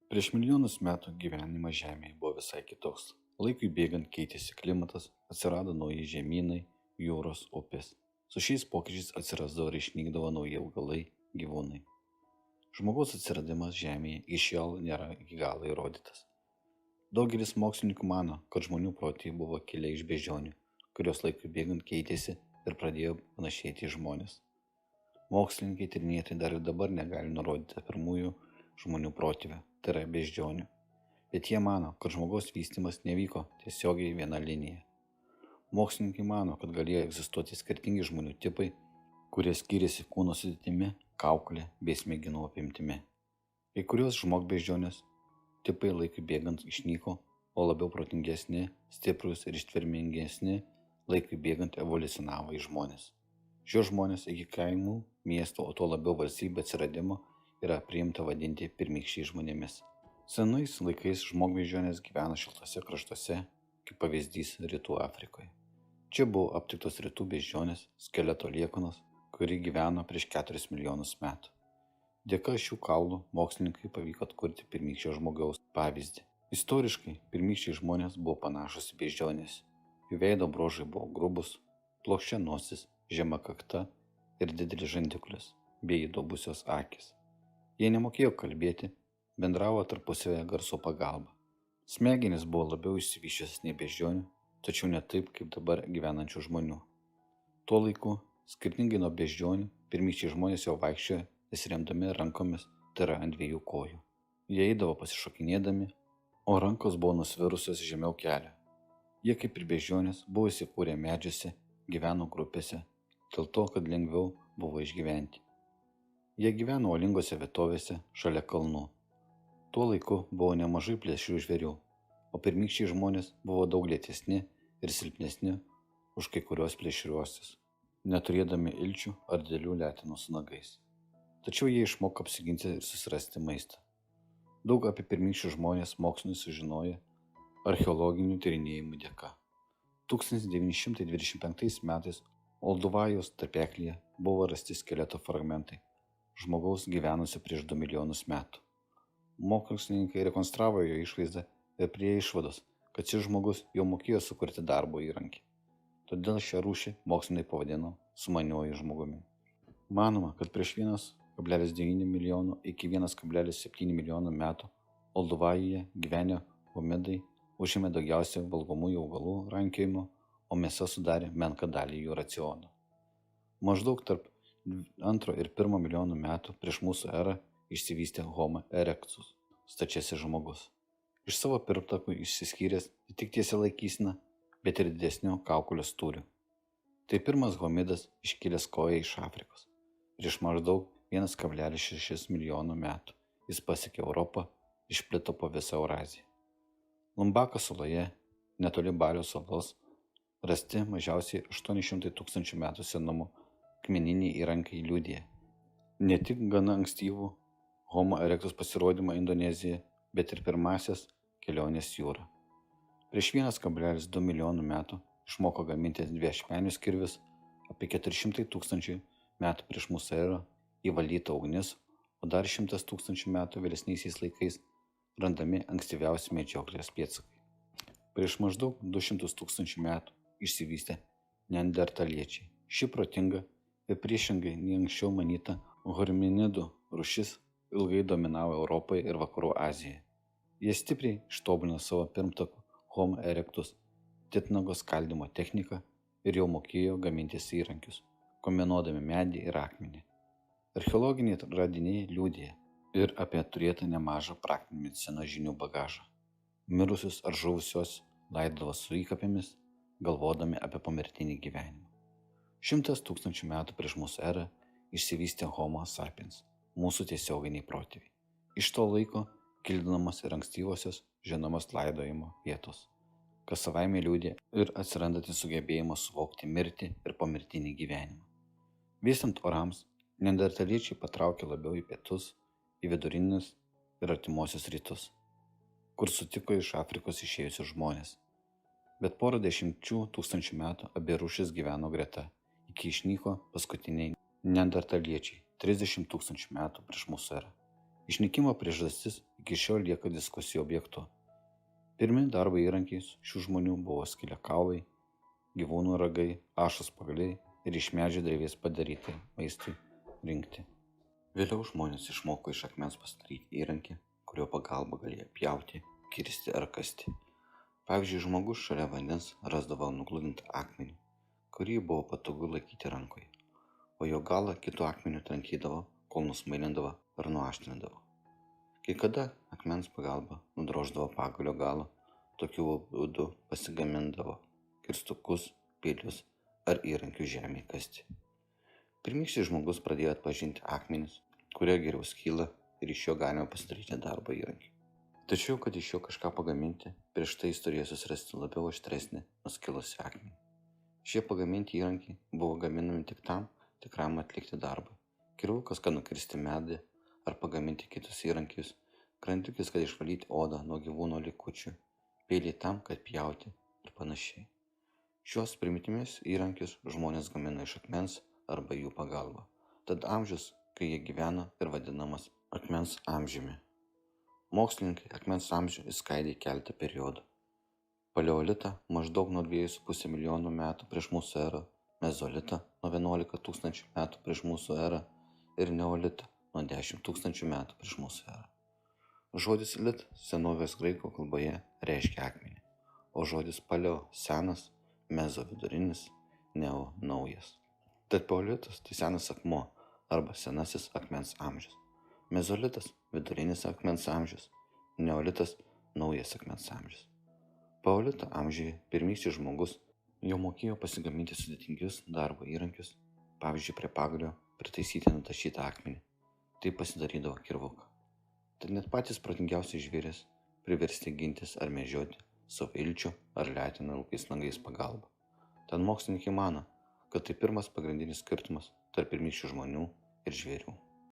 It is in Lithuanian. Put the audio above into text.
Prieš milijonus metų gyvenimas Žemėje buvo visai kitoks. Laikui bėgant keitėsi klimatas, atsirado nauji žemynai, jūros, upės. Su šiais pokyčiais atsirasdavo ir išnykdavo nauji augalai, gyvūnai. Žmogaus atsiradimas Žemėje iki šiol nėra iki galo įrodytas. Daugelis mokslininkų mano, kad žmonių protėviai buvo kilę iš beždžionių, kurios laikui bėgant keitėsi ir pradėjo panašėti į žmones. Mokslininkai tyrinėtojai dar ir dabar negali nurodyti pirmųjų žmonių protėvių, tai yra beždžionių, bet jie mano, kad žmogaus vystymas nevyko tiesiogiai viena linija. Mokslininkai mano, kad galėjo egzistuoti skirtingi žmonių tipai, kurie skiriasi kūno sudėtimi, kaukolė bei smegenų apimtimi. Kai kurios žmogbeždžionės tipai laikui bėgant išnyko, o labiau protingesni, stiprūs ir ištvermingesni laikui bėgant evoliucionavo į žmones. Šios žmonės iki kaimų, miesto, o tuo labiau valstybių atsiradimo yra priimta vadinti pirmykščiais žmonėmis. Senais laikais žmogbeždžionės gyveno šiltuose kraštuose, kaip pavyzdys Rytų Afrikoje. Čia buvo aptiktos rytų beždžionės skeleto liekanos, kuri gyveno prieš 4 milijonus metų. Dėka šių kaulų mokslininkai pavyko atkurti pirmykščio žmogaus pavyzdį. Istoriškai pirmykščiai žmonės buvo panašus į beždžionės. Jų veido bruožai buvo grubus, plokščia nosis, žema kakta ir didelis žandiklis, bei įdubusios akys. Jie nemokėjo kalbėti, bendravo tarpusavėje garso pagalba. Smegenys buvo labiau išsivysčiusios nei beždžionių, tačiau ne taip, kaip dabar gyvenančių žmonių. Tuo laiku, skirtingai nuo beždžionių, pirmykščiai žmonės jau vaikščiojo įsiremdami rankomis, tai yra ant 2 kojų. Jie eidavo pasišokinėdami, o rankos buvo nusvirusios žemiau kelio. Jie kaip ir beždžionės buvo įsikūrę medžiuose, gyveno grupėse, dėl to, kad lengviau buvo išgyventi. Jie gyveno uolingose vietovėse šalia kalnų. Tuo laiku buvo nemažai plėšrių žvėrių, o pirmykščiai žmonės buvo daug lėtesni ir silpnesni už kai kurios plėšriuosius, neturėdami ilčių ar didelių letenų su nagais. Tačiau jie išmoko apsiginti ir susirasti maistą. Daug apie pirmykščius žmonės mokslininkai sužinojo archeologinių tyrinėjimų dėka. 1925 metais Olduvajos tarpeklyje buvo rasti skeleto fragmentai žmogaus gyvenusio prieš 2 milijonus metų. Mokslininkai rekonstravo jo išvaizdą ir priėjo išvados, kad šis žmogus jau mokėjo sukurti darbo įrankį. Todėl šią rūšį mokslininkai pavadino sumaniuoju žmogumi. Manoma, kad prieš 1,9 milijono iki 1,7 milijono metų Olduvajuje gyvenę homidai užėmė daugiausiai valgomųjų augalų rankiojimo, o mėsa sudarė menką dalį jų raciono. Maždaug tarp 2 ir 1 milijonų metų prieš mūsų erą išsivystė Homo erectus, stačiasis žmogus. Iš savo pirmtakų išsiskyręs ne tik tiesia laikysena, bet ir didesniu kaukolės tūriu. Tai pirmas homidas iškilęs koja iš Afrikos. Prieš maždaug 1,6 milijono metų jis pasiekė Europą, išplito po visą Euraziją. Lumbako saloje, netoli Balio salos, rasti mažiausiai 800 000 metų senumo akmeniniai įrankiai liudija ne tik gana ankstyvų Homo erectus pasirodymą Indonezijoje, bet ir pirmasias kelionės jūra. Prieš 1,2 milijonų metų išmoko gaminti dviašmenius kirvius, apie 400 000 metų prieš mūsų erą įvalyta ugnis, o dar 100 000 metų vėlesniaisiais laikais randami ankstyviausi medžioklės pėdsakai. Prieš maždaug 200 000 metų išsivystė neandertaliečiai. Ši protinga ir priešingai nei anksčiau manyta hominidų rūšis ilgai dominavo Europoje ir Vakarų Azijoje. Jie stipriai ištobulino savo pirmtakų Homo erectus titnago skaldymo techniką ir jau mokėjo gamintis įrankius, kombinuodami medį ir akmenį. Archeologiniai radiniai liudija ir apie turėtą nemažą praktinį medicinos žinių bagažą. Mirusius ar žuvusios laidodavo su įkapėmis, galvodami apie pomirtinį gyvenimą. 100 000 metų prieš mūsų erą išsivystė Homo sapiens, mūsų tiesioginiai protėviai. Iš to laiko kildinamos ir ankstyvosios žinomos laidojimo vietos, kas savaime liudija ir atsirandantį sugebėjimą suvokti mirtį ir pomirtinį gyvenimą. Vystant orams, neandertaliečiai patraukė labiau į pietus, į vidurinius ir artimuosius rytus, kur sutiko iš Afrikos išėjusius žmonės. Bet porą dešimčių tūkstančių metų abi rūšis gyveno greta, iki išnyko paskutiniai neandertaliečiai 30 000 metų prieš mūsų erą. Išnykimo priežastis iki šiol lieka diskusijų objektu. Pirmi darbo įrankiai šių žmonių buvo skilę kaulai, gyvūnų ragai, ašos pagaliai ir iš medžio drevės padaryti maistui rinkti. Vėliau žmonės išmoko iš akmens pasidaryti įrankį, kurio pagalba galėjo pjauti, kirsti ar kasti. Pavyzdžiui, žmogus šalia vandens rasdavo nugludintą akmenį, kurį buvo patogu laikyti rankoje, o jo galą kitu akmeniu trankydavo, kol nusmailindavo ar nuaštrindavo. Kai kada akmens pagalba nudroždavo pagalio galą, tokiu būdu pasigamindavo kirstukus, peilius ar įrankius žemėje kasti. Pirmykštis žmogus pradėjo atpažinti akmenis, kurie geriau skyla ir iš jo galima pasidaryti darbo įrankį. Tačiau, kad iš jo kažką pagaminti, prieš tai jis turėjo susirasti labiau aštresnį nuskilusį akmenį. Šie pagaminti įrankiai buvo gaminami tik tikram atlikti darbą. Kirvukas, kad nukirsti medį ar pagaminti kitus įrankius, grandikis, kad išvalyti odą nuo gyvūno likučių, peiliai tam, kad pjauti ir panašiai. Šios primityvius įrankius žmonės gamino iš akmens arba jų pagalba. Tad amžius, kai jie gyveno, ir vadinamas akmens amžiumi. Mokslininkai akmens amžių išskaidė į keletą periodų. Paleolitą maždaug nuo 2,5 milijonų metų prieš mūsų erą, mezolitą nuo 11 tūkstančių metų prieš mūsų erą ir neolitą nuo 10 tūkstančių metų prieš mūsų erą. Žodis lit senovės graikų kalboje reiškia akmenį, o žodis paleo senas, mezo vidurinis, neo naujas. Tad paleolitas tai senas akmuo arba senasis akmens amžius. Mezolitas vidurinis akmens amžius, neolitas naujas akmens amžius. Paleolito amžiuje pirmykštis žmogus jau mokėjo pasigaminti sudėtingius darbo įrankius, pavyzdžiui, prie pagalio pritaisyti nutašytą akmenį. Tai pasidarydavo kirvuką. Tad net patys protingiausi žvėrys priversti gintis ar medžioti savo ilčių ar letenų ilgais nagais pagalba. Tad mokslininkai mano, kad tai pirmas pagrindinis skirtumas tarp pirmykščių žmonių ir žvėrių.